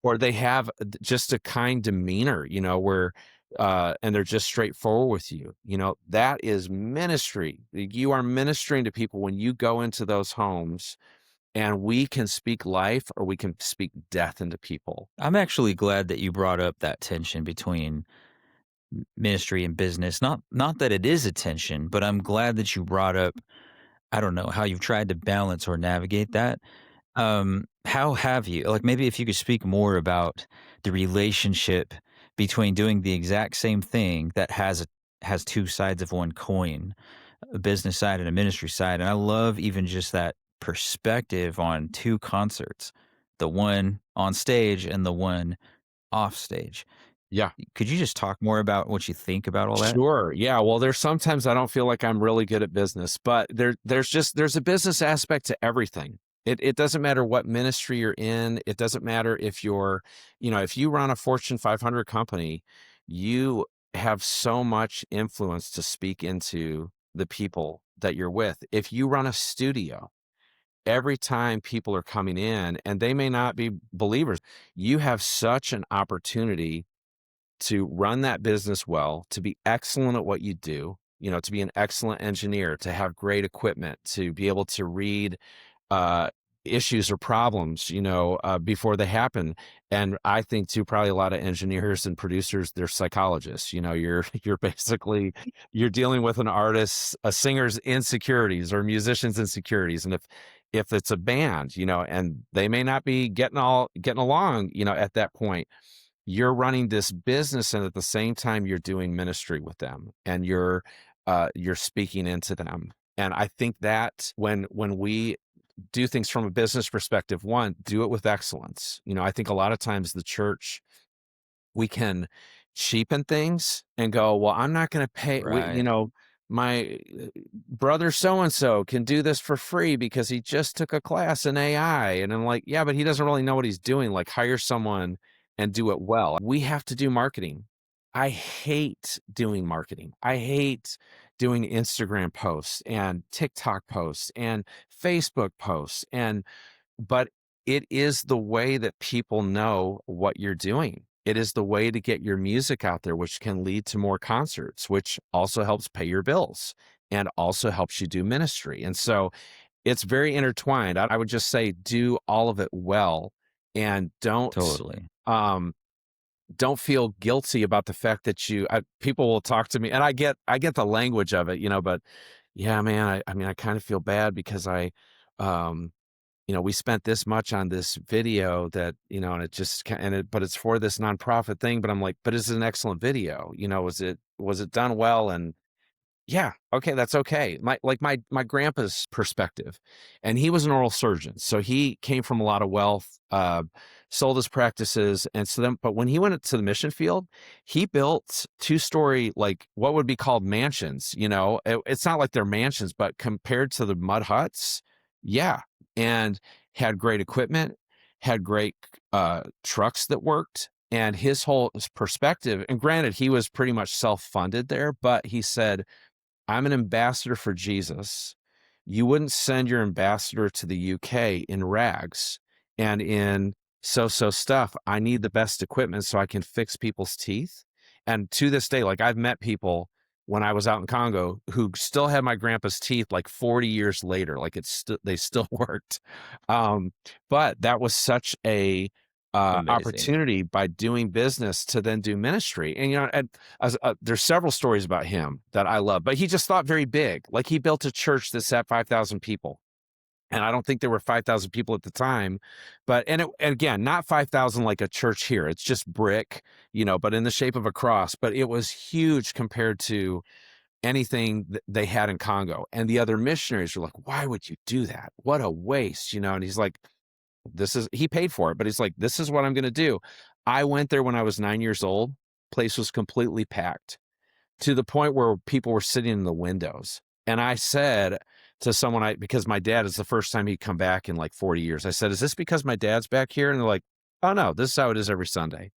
Or they have just a kind demeanor, where, and they're just straightforward with you. That is ministry. You are ministering to people when you go into those homes, and we can speak life or we can speak death into people. I'm actually glad that you brought up that tension between ministry and business. Not that it is a tension, but I'm glad that you brought up, I don't know, how you've tried to balance or navigate that. How have you, like, maybe if you could speak more about the relationship between doing the exact same thing that has two sides of one coin, a business side and a ministry side. And I love even just that perspective on two concerts, the one on stage and the one off stage. Yeah. Could you just talk more about what you think about all that? Sure. Yeah. Well, there's sometimes I don't feel like I'm really good at business, but there's a business aspect to everything. It doesn't matter what ministry you're in. It doesn't matter if if you run a Fortune 500 company, you have so much influence to speak into the people that you're with. If you run a studio, every time people are coming in and they may not be believers, you have such an opportunity to run that business well, to be excellent at what you do, to be an excellent engineer, to have great equipment, to be able to read uh, issues or problems, before they happen. And I think too, probably a lot of engineers and producers, they're psychologists. You're basically you're dealing with an artist, a singer's insecurities or musician's insecurities, and if it's a band, and they may not be getting along, at that point you're running this business and at the same time you're doing ministry with them and you're speaking into them. And I think that when we do things from a business perspective, one, do it with excellence. I think a lot of times the church, we can cheapen things and go, well, I'm not going to pay, Right. my brother so and so can do this for free because he just took a class in AI. And I'm like, yeah, but he doesn't really know what he's doing. Like, hire someone and do it well. We have to do marketing. I hate doing marketing. I hate doing Instagram posts and TikTok posts and Facebook posts but it is the way that people know what you're doing. It is the way to get your music out there, which can lead to more concerts, which also helps pay your bills and also helps you do ministry. And so it's very intertwined. I would just say do all of it well and Totally. um, don't feel guilty about the fact that people will talk to me and I get the language of it, but yeah, man, I mean, I kind of feel bad because um, we spent this much on this video that, and it just, but it's for this nonprofit thing. But I'm like, but it's an excellent video. Was it done well? And yeah, okay, that's okay. My grandpa's perspective, and he was an oral surgeon, so he came from a lot of wealth, sold his practices, and so then. But when he went to the mission field, he built two-story, like what would be called mansions. It's not like they're mansions, but compared to the mud huts, yeah, and had great equipment, had great trucks that worked. And his whole perspective, and granted, he was pretty much self-funded there, but he said, I'm an ambassador for Jesus. You wouldn't send your ambassador to the UK in rags and in so stuff. I need the best equipment so I can fix people's teeth. And to this day, like I've met people when I was out in Congo who still had my grandpa's teeth like 40 years later. Like they still worked. Um, but that was such a Amazing. opportunity by doing business to then do ministry. And there's several stories about him that I love, but he just thought very big. Like he built a church that sat 5,000 people. And I don't think there were 5,000 people at the time, but and again, not 5,000 like a church here. It's just brick, but in the shape of a cross. But it was huge compared to anything they had in Congo. And the other missionaries were like, "Why would you do that? What a waste!" And he's like, he paid for it, but he's like, "This is what I'm going to do." I went there when I was 9 years old. Place was completely packed to the point where people were sitting in the windows. And I said to someone, because my dad is the first time he'd come back in like 40 years. I said, "Is this because my dad's back here?" And they're like, "Oh no, this is how it is every Sunday.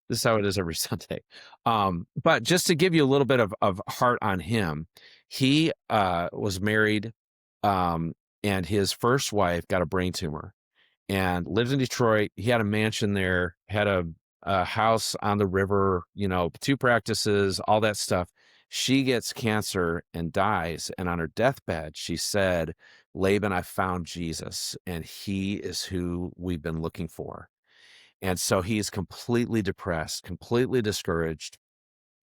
This is how it is every Sunday." But just to give you a little bit of heart on him, he was married, and his first wife got a brain tumor and lives in Detroit. He had a mansion there, had a house on the river, 2 practices, all that stuff. She gets cancer and dies. And on her deathbed, she said, "Laban, I found Jesus, and he is who we've been looking for." And so he's completely depressed, completely discouraged.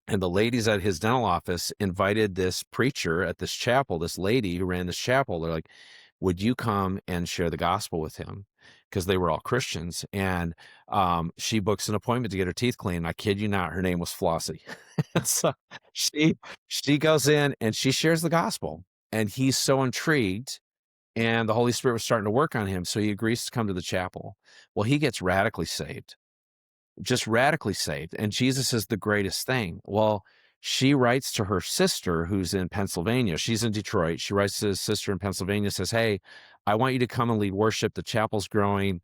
And the ladies at his dental office invited this preacher at this chapel, this lady who ran this chapel. They're like, "Would you come and share the gospel with him?" Because they were all Christians. And she books an appointment to get her teeth cleaned. I kid you not, her name was Flossie. So she she goes in and she shares the gospel. And he's so intrigued. And the Holy Spirit was starting to work on him. So he agrees to come to the chapel. Well, he gets radically saved, just radically saved. And Jesus is the greatest thing. Well, she writes to her sister who's in Pennsylvania. She's in Detroit. She writes to his sister in Pennsylvania, says, "Hey, I want you to come and lead worship. The chapel's growing.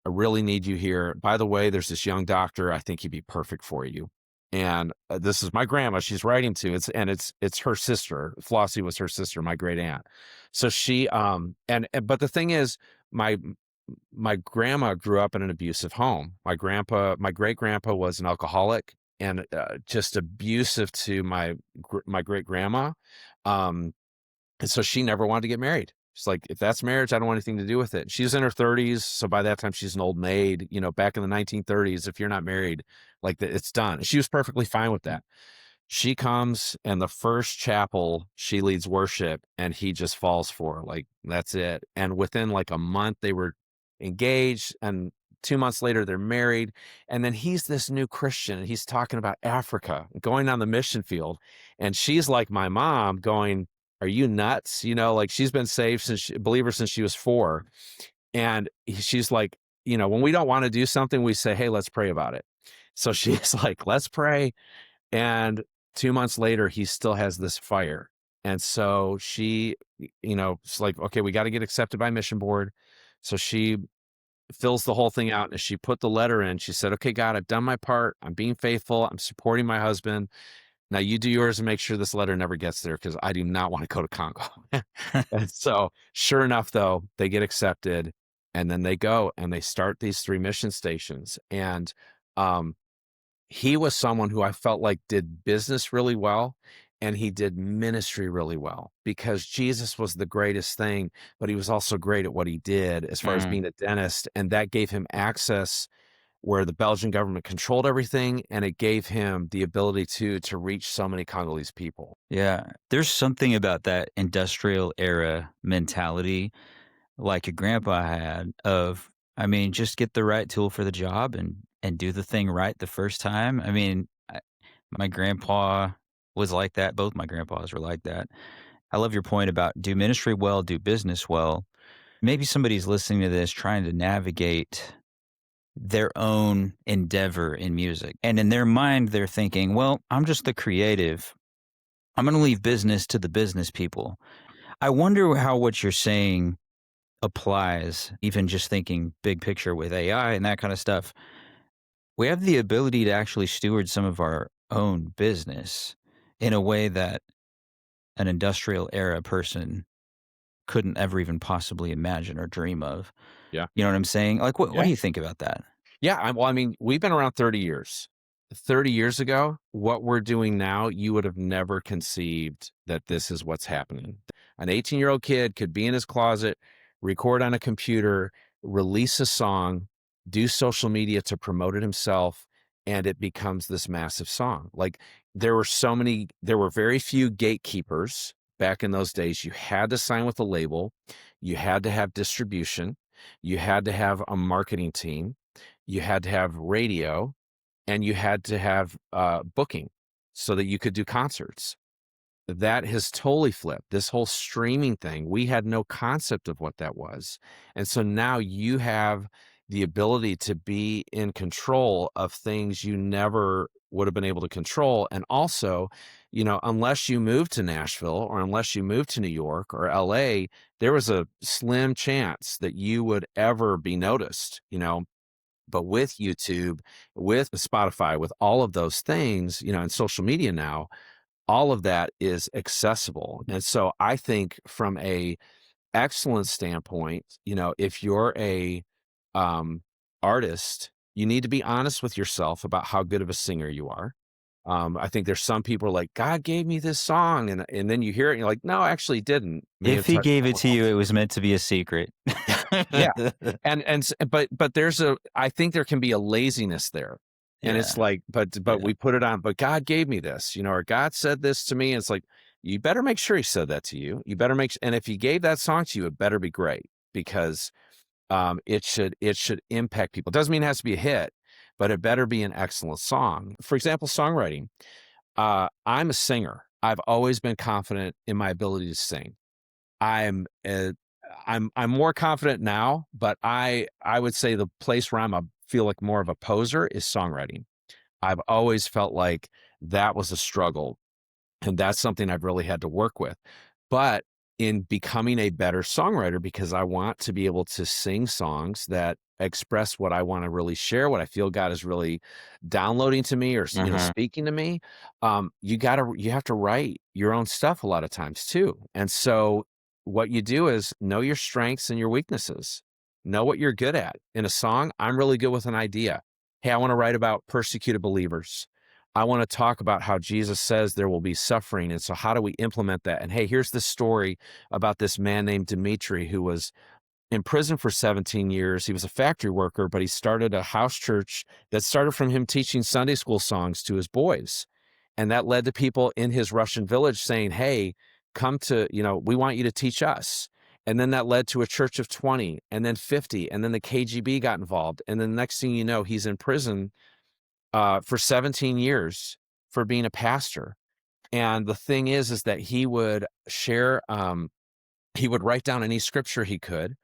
I really need you here. By the way, there's this young doctor. I think he'd be perfect for you." And this is my grandma she's writing to. It's her sister. Flossie was her sister, my great aunt. So she but the thing is, my my grandma grew up in an abusive home. My great grandpa was an alcoholic and just abusive to my great grandma. And so she never wanted to get married. She's like, "If that's marriage, I don't want anything to do with it." She's in her 30s, so by that time she's an old maid. Back in the 1930s, if you're not married, like it's done. She was perfectly fine with that. She comes and the first chapel she leads worship and he just falls for her. Like that's it. And within like a month they were engaged, and 2 months later they're married. And then he's this new Christian and he's talking about Africa, going on the mission field. And she's like my mom going, "Are you nuts?" Like she's been saved believer since she was 4. And she's like, when we don't want to do something, we say, "Hey, let's pray about it." So she's like, "Let's pray." And 2 months later, he still has this fire. And so it's like, "Okay, we got to get accepted by mission board." So she fills the whole thing out and she put the letter in. She said, "Okay, God, I've done my part. I'm being faithful. I'm supporting my husband. Now you do yours and make sure this letter never gets there because I do not want to go to Congo." And so sure enough, though, they get accepted and then they go and they start these 3 mission stations. And um, he was someone who I felt like did business really well, and he did ministry really well because Jesus was the greatest thing, but he was also great at what he did as far as Mm. being a dentist, and that gave him access where the Belgian government controlled everything, and it gave him the ability to reach so many Congolese people. Yeah. There's something about that industrial era mentality, like your grandpa had, of, I mean, just get the right tool for the job and do the thing right the first time. I mean, my grandpa was like that. Both my grandpas were like that. I love your point about do ministry well, do business well. Maybe somebody's listening to this trying to navigate their own endeavor in music. And in their mind, they're thinking, well, I'm just the creative. I'm going to leave business to the business people. I wonder how what you're saying applies, even just thinking big picture with AI and that kind of stuff. We have the ability to actually steward some of our own business in a way that an industrial era person couldn't ever even possibly imagine or dream of. Yeah. You know what I'm saying? Like, what Yeah. do you think about that? Yeah. Well, I mean, we've been around 30 years. 30 years ago, what we're doing now, you would have never conceived that this is what's happening. An 18-year-old kid could be in his closet, record on a computer, release a song, do social media to promote it himself, and it becomes this massive song. Like, there were very few gatekeepers back in those days. You had to sign with a label, you had to have distribution, you had to have a marketing team, you had to have radio, and you had to have booking so that you could do concerts. That has totally flipped. This whole streaming thing, we had no concept of what that was. And so now you have the ability to be in control of things you never would have been able to control. And also, unless you moved to Nashville or unless you moved to New York or LA, there was a slim chance that you would ever be noticed. But with YouTube, with Spotify, with all of those things, and social media now, all of that is accessible. And so I think from a excellence standpoint, if you're a artist, you need to be honest with yourself about how good of a singer you are. I think there's some people are like, God gave me this song, and then you hear it and you're like, no, actually he didn't. May If have he touched gave it someone to you, else. it was meant to be a secret. Yeah. But I think there can be a laziness there. And it's Yeah, like, but yeah. we put it on, but God gave me this, or God said this to me. And it's like, you better make sure he said that to you. You better and if he gave that song to you, it better be great because it should impact people. It doesn't mean it has to be a hit, but it better be an excellent song. For example, songwriting. I'm a singer. I've always been confident in my ability to sing. I'm uh, I'm more confident now, but I would say the place where feel like more of a poser is songwriting. I've always felt like that was a struggle, and that's something I've really had to work with. But in becoming a better songwriter, because I want to be able to sing songs that express what I want to really share, what I feel God is really downloading to me or Mhm. speaking to me, you have to write your own stuff a lot of times too. And so what you do is know your strengths and your weaknesses. Know what you're good at. In a song, I'm really good with an idea. Hey, I want to write about persecuted believers. I want to talk about how Jesus says there will be suffering. And so, how do we implement that? And hey, here's the story about this man named Dimitri who was in prison for 17 years. He was a factory worker, but he started a house church that started from him teaching Sunday school songs to his boys. And that led to people in his Russian village saying, hey, come to, we want you to teach us. And then that led to a church of 20 and then 50. And then the KGB got involved. And then the next thing you know, he's in prison for 17 years for being a pastor. And the thing is that he would share, he would write down any scripture he could,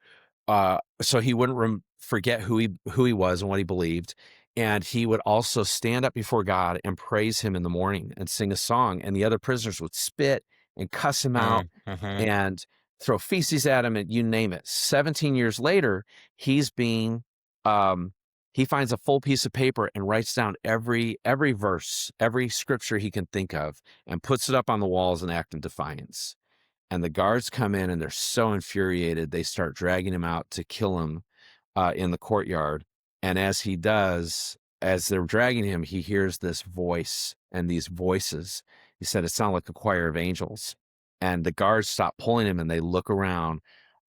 so he wouldn't forget who he was and what he believed. And he would also stand up before God and praise him in the morning and sing a song. And the other prisoners would spit and cuss him out Mm, mhm. and throw feces at him and you name it. 17 years later, he's being um he finds a full piece of paper and writes down every verse, every scripture he can think of and puts it up on the walls and act in defiance. And the guards come in and they're so infuriated, they start dragging him out to kill him in the courtyard. And as he does, as they're dragging him, he hears this voice and these voices. He said it sounded like a choir of angels. And the guards stop pulling him and they look around.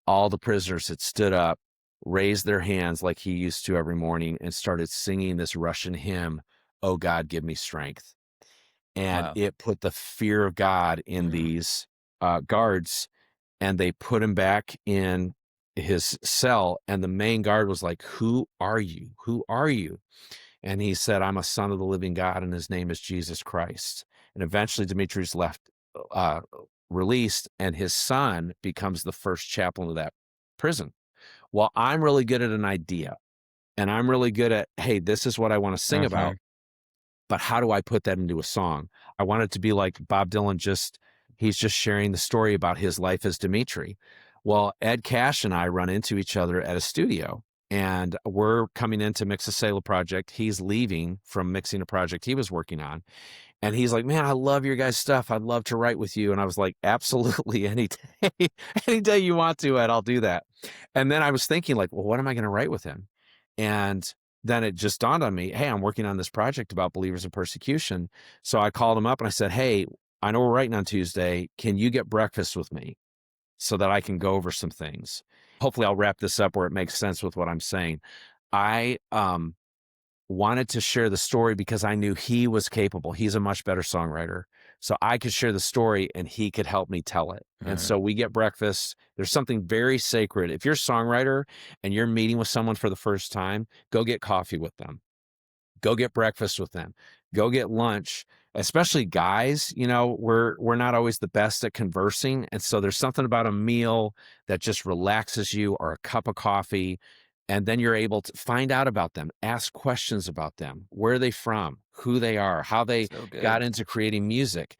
All the prisoners had stood up, raised their hands like he used to every morning, and started singing this Russian hymn, Oh God, give me strength. And Wow. it put the fear of God in Mm. these guards, and they put him back in his cell. And the main guard was like, who are you? Who are you? And he said, I'm a son of the living God, and his name is Jesus Christ. And eventually Dimitri's uh, released, and his son becomes the first chaplain of that prison. Well, I'm really good at an idea, and I'm really good at, hey, this is what I want to sing about, Mhm. but how do I put that into a song? I want it to be like Bob Dylan he's just sharing the story about his life as Dimitri. Well, Ed Cash and I run into each other at a studio, and we're coming in to mix a Selah project. He's leaving from mixing a project he was working on. And he's like, man, I love your guys' stuff. I'd love to write with you. And I was like, absolutely, any day, any day you want to, Ed, I'll do that. And then I was thinking like, well, what am I going to write with him? And then it just dawned on me, hey, I'm working on this project about believers in persecution. So I called him up and I said, hey, I know we're writing on Tuesday. Can you get breakfast with me so that I can go over some things? Hopefully I'll wrap this up where it makes sense with what I'm saying. I wanted to share the story because I knew he was capable. He's a much better songwriter. So I could share the story and he could help me tell it. And Right. so we get breakfast. There's something very sacred. If you're a songwriter and you're meeting with someone for the first time, go get coffee with them. Go get breakfast with them. Go get lunch. Especially guys, we're not always the best at conversing. And so there's something about a meal that just relaxes you, or a cup of coffee. And then you're able to find out about them, ask questions about them, where are they from, who they are, how they So got good. into creating music.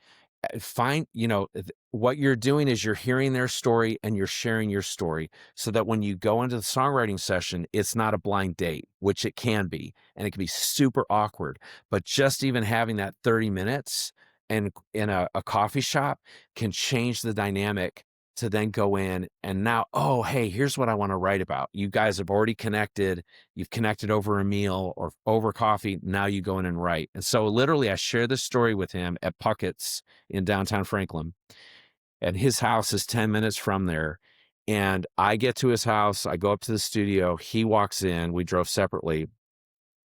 What you're doing is you're hearing their story and you're sharing your story, so that when you go into the songwriting session, it's not a blind date, which it can be, and it can be super awkward. But just even having that 30 minutes and in a coffee shop can change the dynamic, to then go in and now, oh, hey, here's what I want to write about. You guys have already connected. You've connected over a meal or over coffee. Now you go in and write. And so literally I share this story with him at Puckett's in downtown Franklin, and his house is 10 minutes from there. And I get to his house, I go up to the studio, he walks in, we drove separately,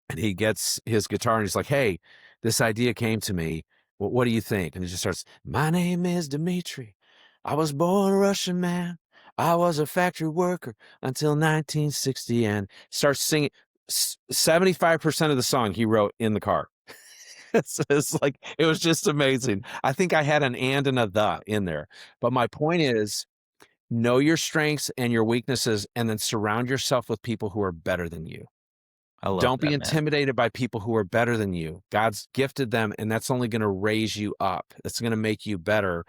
and he gets his guitar and he's like, hey, this idea came to me. What do you think? And he just starts, my name is Dmitri. I was born a Russian man. I was a factory worker until 1960, and starts singing. 75% of the song he wrote in the car. It's like, it was just amazing. I think I had an and a the in there. But my point is, know your strengths and your weaknesses, and then surround yourself with people who are better than you. I love Don't be that, man. intimidated by people who are better than you. God's gifted them, and that's only gonna raise you up. It's gonna make you better.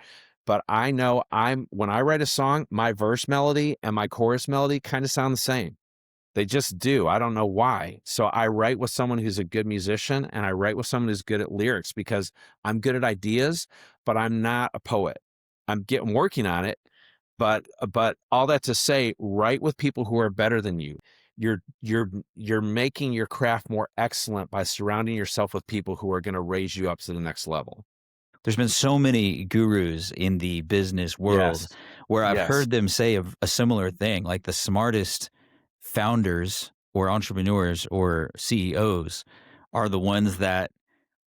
But I know when I write a song, my verse melody and my chorus melody kinda sound the same. They just do. I don't know why. So I write with someone who's a good musician, and I write with someone who's good at lyrics, because I'm good at ideas, but I'm not a poet. I'm getting working on it. But all that to say, write with people who are better than you. You're making your craft more excellent by surrounding yourself with people who are going to raise you up to the next level. There's been so many gurus in the business world Yes. where I've Yes. heard them say a similar thing, like the smartest founders or entrepreneurs or CEOs are the ones that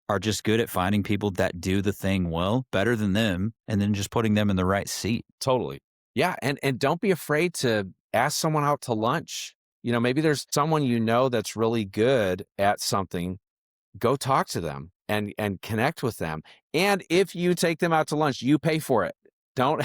are just good at finding people that do the thing well, better than them, and then just putting them in the right seat. Totally. Yeah, and don't be afraid to ask someone out to lunch. Maybe there's someone that's really good at something. Go talk to them and connect with them. And if you take them out to lunch, you pay for it. Don't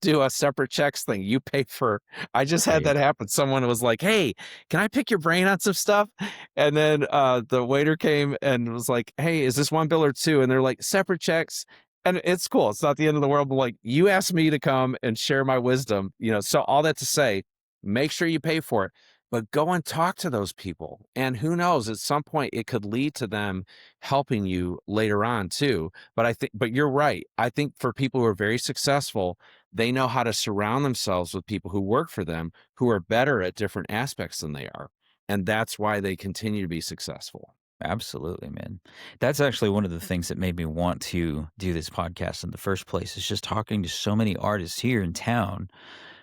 do a separate checks thing. You pay for. I just had Right. that happen. Someone was like, "Hey, can I pick your brain on some stuff?" And then the waiter came and was like, "Hey, is this one bill or two?" And they're like, "Separate checks." And it's cool. It's not the end of the world. But like, you asked me to come and share my wisdom, So all that to say, make sure you pay for it, but go and talk to those people. And who knows, at some point it could lead to them helping you later on too. But you're right. I think for people who are very successful, they know how to surround themselves with people who work for them, who are better at different aspects than they are. And that's why they continue to be successful. Absolutely, man. That's actually one of the things that made me want to do this podcast in the first place, is just talking to so many artists here in town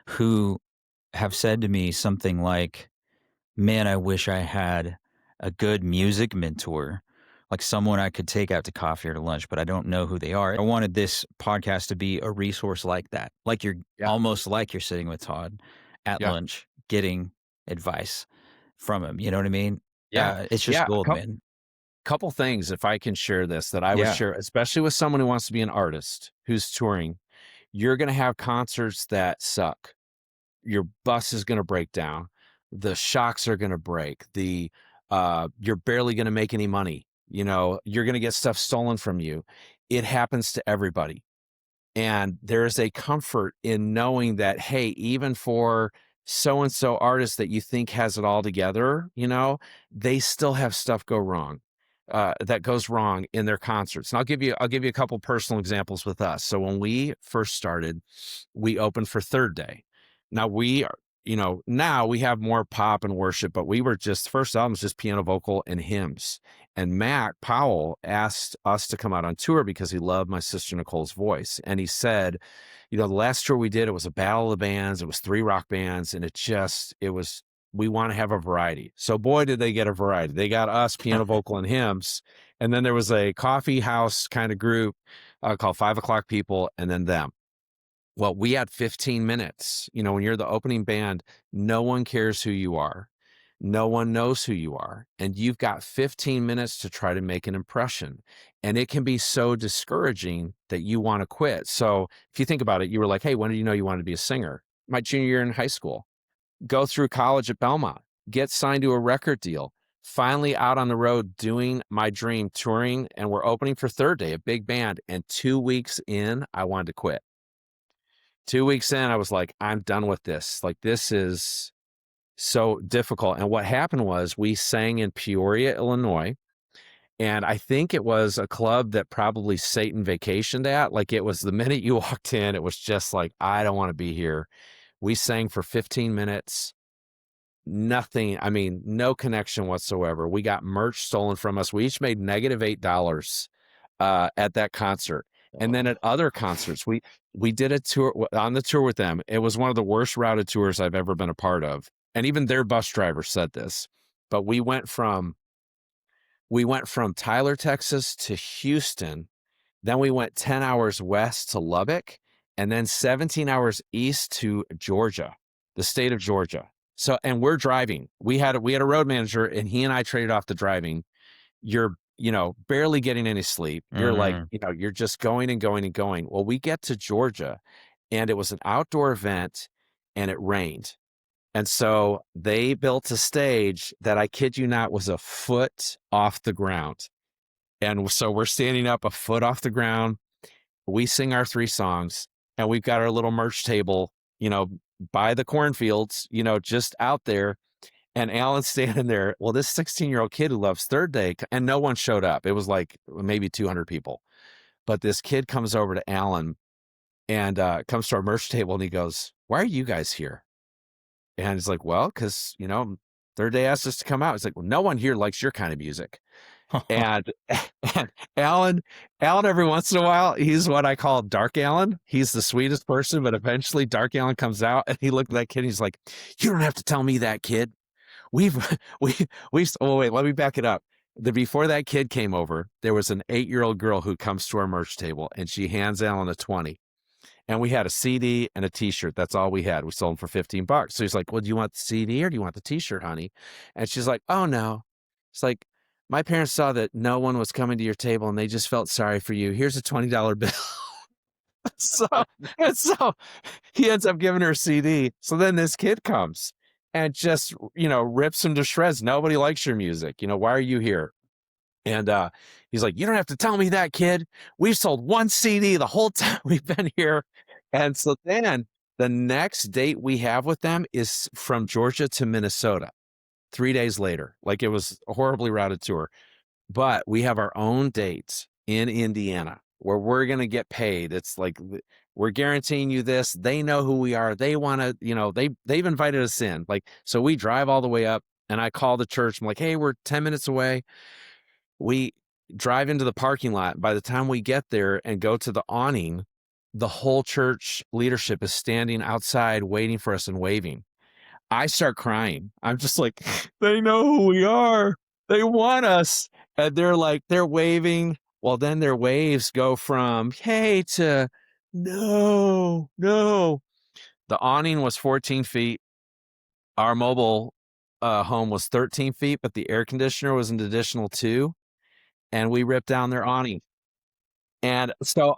who have said to me something like, man, I wish I had a good music mentor, like someone I could take out to coffee or to lunch, but I don't know who they are. I wanted this podcast to be a resource like that. Like you're Yeah. almost like you're sitting with Todd at Yeah. lunch getting advice from him. You know what I mean? Yeah. It's just Yeah. gold, man. Couple things, if I can share this, that I would Yeah. share, especially with someone who wants to be an artist who's touring. You're going to have concerts that suck. Your bus is going to break down. The shocks are going to break. You're barely going to make any money. You're going to get stuff stolen from you. It happens to everybody. And there's a comfort in knowing that, hey, even for so and so artist that you think has it all together, they still have stuff that goes wrong in their concerts. And I'll give you a couple personal examples with us. So when we first started, we opened for Third Day. Now now we have more pop and worship, but we were just, first album was just piano, vocal, and hymns. And Mac Powell asked us to come out on tour because he loved my sister Nicole's voice. And he said, the last tour we did, it was a battle of the bands. It was 3 rock bands. And we want to have a variety. So boy, did they get a variety. They got us, piano, vocal, and hymns. And then there was a coffee house kind of group called 5 O'Clock People, and then them. Well, we had 15 minutes. When you're the opening band, no one cares who you are. No one knows who you are. And you've got 15 minutes to try to make an impression. And it can be so discouraging that you want to quit. So if you think about it, you were like, hey, when did you know you wanted to be a singer? My junior year in high school. Go through college at Belmont. Get signed to a record deal. Finally out on the road doing my dream, touring. And we're opening for Third Day, a big band. And 2 weeks in, I wanted to quit. 2 weeks in, I was like, I'm done with this. Like, this is so difficult. And what happened was we sang in Peoria, Illinois. And I think it was a club that probably Satan vacationed at. Like, it was the minute you walked in, it was just like, I don't want to be here. We sang for 15 minutes. Nothing. I mean, no connection whatsoever. We got merch stolen from us. We each made -$8 at that concert. And then at other concerts, we did a tour on the tour with them. It was one of the worst routed tours I've ever been a part of. And even their bus driver said this. But we went from Tyler, Texas to Houston. Then we went 10 hours west to Lubbock, and then 17 hours east to Georgia, the state of Georgia. So, and we're driving. We had a road manager, and he and I traded off the driving. You're barely getting any sleep. You're like, you're just going and going and going. Well, we get to Georgia, and it was an outdoor event, and it rained. And so they built a stage that, I kid you not, was a foot off the ground. And so we're standing up a foot off the ground. We sing our 3 songs, and we've got our little merch table, by the cornfields, just out there. And Alan's standing there. Well, this 16-year-old kid who loves Third Day, and no one showed up. It was like maybe 200 people. But this kid comes over to Alan and comes to our merch table, and he goes, why are you guys here? And he's like, well, because, Third Day asked us to come out. He's like, well, no one here likes your kind of music. And Alan, every once in a while, he's what I call Dark Alan. He's the sweetest person, but eventually Dark Alan comes out, and he looked at that kid, and he's like, you don't have to tell me that, kid. Oh, wait, let me back it up. Before that kid came over, there was an 8-year-old girl who comes to our merch table, and she hands Alan a 20. And we had a CD and a t-shirt. That's all we had. We sold them for $15. So he's like, well, do you want the CD or do you want the t-shirt, honey? And she's like, oh, no. It's like, my parents saw that no one was coming to your table, and they just felt sorry for you. Here's a $20 bill. So he ends up giving her a CD. So then this kid comes and just, rips him to shreds. Nobody likes your music. Why are you here? And he's like, you don't have to tell me that, kid. We've sold 1 CD the whole time we've been here. And so then the next date we have with them is from Georgia to Minnesota, 3 days later. Like, it was a horribly routed tour. But we have our own dates in Indiana where we're going to get paid. It's like, we're guaranteeing you this. They know who we are. They want to, they've invited us in. Like, so we drive all the way up, and I call the church. I'm like, hey, we're 10 minutes away. We drive into the parking lot. By the time we get there and go to the awning, the whole church leadership is standing outside waiting for us and waving. I start crying. I'm just like, they know who we are. They want us. And they're waving. Well, then their waves go from, hey, to no. The awning was 14 feet. Our mobile home was 13 feet, but the air conditioner was an additional 2. And we ripped down their awning. And so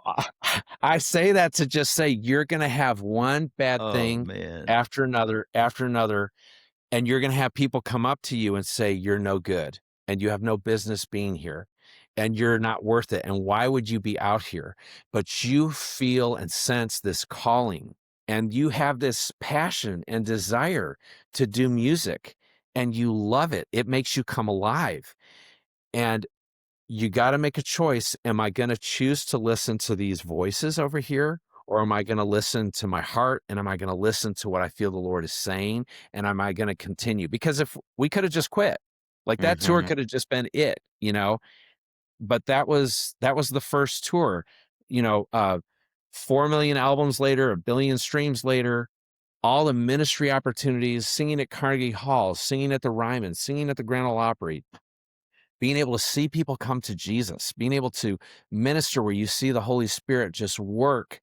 I say that to just say, you're going to have one bad thing after another, and you're going to have people come up to you and say, you're no good, and you have no business being here, and you're not worth it. And why would you be out here? But you feel and sense this calling, and you have this passion and desire to do music, and you love it. It makes you come alive. And you got to make a choice. Am I going to choose to listen to these voices over here, or am I going to listen to my heart, and am I going to listen to what I feel the Lord is saying, and am I going to continue? Because if we could have just quit, like that tour Mhm. could have just been it, but that was the first tour, you know, 4 million albums later, a billion streams later, all the ministry opportunities, singing at Carnegie Hall, singing at the Ryman, singing at the Grand Ole Opry, being able to see people come to Jesus, being able to minister where you see the Holy Spirit just work.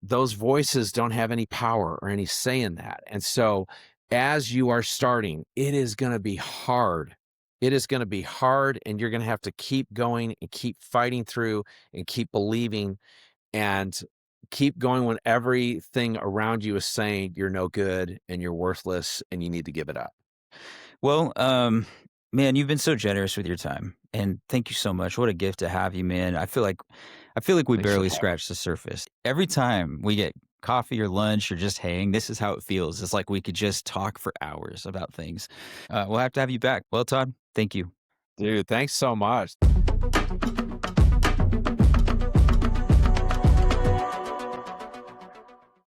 Those voices don't have any power or any say in that. And so as you are starting, it is going to be hard. It is going to be hard, and you're going to have to keep going and keep fighting through and keep believing and keep going when everything around you is saying you're no good and you're worthless and you need to give it up. Well, man, you've been so generous with your time, and thank you so much. What a gift to have you, man. I feel like we Thanks for barely having me. scratched the surface. Every time we get coffee or lunch or just hang, this is how it feels. It's like we could just talk for hours about things. We'll have to have you back. Well, Todd, thank you. Dude, thanks so much.